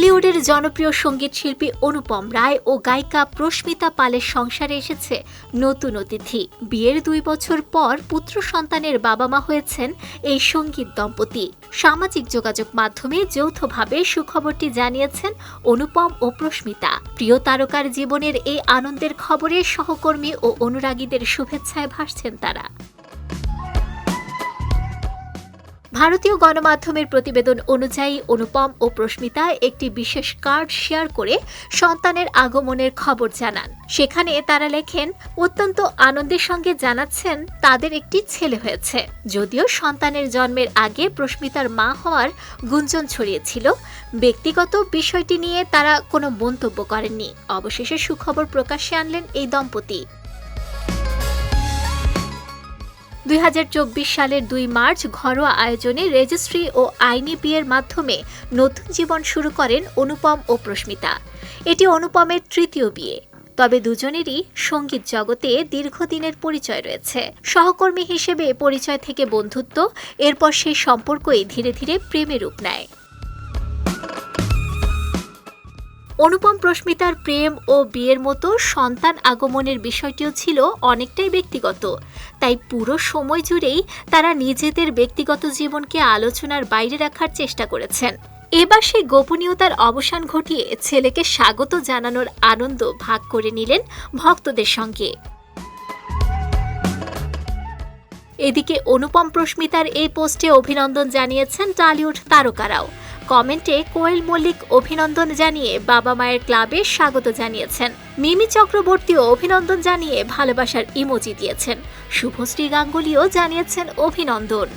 টলিউডের জনপ্রিয় সঙ্গীত শিল্পী অনুপম রায় ও গায়িকা প্রস্মিতা পালের সংসারে এসেছে নতুন অতিথি। বিয়ের 2 বছর পর পুত্র সন্তানের বাবা মা হয়েছেন এই সঙ্গীত দম্পতি। সামাজিক যোগাযোগ মাধ্যমে যৌথভাবে সুখবরটি জানিয়েছেন অনুপম ও প্রস্মিতা। প্রিয় তারকার জীবনের এই আনন্দের খবরে সহকর্মী ও অনুরাগীদের শুভেচ্ছায় ভাসছেন তারা। ভারতীয় গণমাধ্যমের প্রতিবেদন অনুযায়ী অনুপম ও প্রস্মিতা একটি বিশেষ কার্ড শেয়ার করে সন্তানের আগমনের খবর জানান। সেখানে তারা লেখেন, অত্যন্ত আনন্দের সঙ্গে জানাচ্ছেন তাদের একটি ছেলে হয়েছে। যদিও সন্তানের জন্মের আগে প্রস্মিতার মা হওয়ার গুঞ্জন ছড়িয়েছিল, ব্যক্তিগত বিষয়টি নিয়ে তারা কোনো মন্তব্য করেননি। অবশেষে সুখবর প্রকাশ্যে আনলেন এই দম্পতি। 2024 সালের 2 মার্চ ঘরোয়া আয়োজনে রেজিস্ট্রি ও আইনি বিয়ের মাধ্যমে নতুন জীবন শুরু করেন অনুপম ও প্রস্মিতা। এটি অনুপমের 3য় বিয়ে। তবে দুজনেরই সঙ্গীত জগতে দীর্ঘদিনের পরিচয় রয়েছে। সহকর্মী হিসেবে পরিচয় থেকে বন্ধুত্ব, এরপর সেই সম্পর্কই ধীরে ধীরে প্রেমে রূপ নেয়। অনুপম প্রস্মিতার প্রেম ও বিয়ের মতো সন্তান আগমনের বিষয়টিও ছিল অনেকটাই ব্যক্তিগত। তাই পুরো সময় জুড়েই তারা নিজেদের ব্যক্তিগত জীবনকে আলোচনার বাইরে রাখার চেষ্টা করেছেন। এবার সেই গোপনীয়তার অবসান ঘটিয়ে ছেলেকে স্বাগত জানানোর আনন্দ ভাগ করে নিলেন ভক্তদের সঙ্গে। এদিকে অনুপম প্রস্মিতার এই পোস্টে অভিনন্দন জানিয়েছেন টলিউড তারকারাও। কমেন্টে কোয়েল মল্লিক অভিনন্দন জানিয়ে বাবা মায়ের ক্লাবে স্বাগত জানিয়েছেন। মিমি চক্রবর্তীও অভিনন্দন জানিয়ে ভালোবাসার ইমোজি দিয়েছেন। শুভশ্রী গাঙ্গুলিও জানিয়েছেন অভিনন্দন।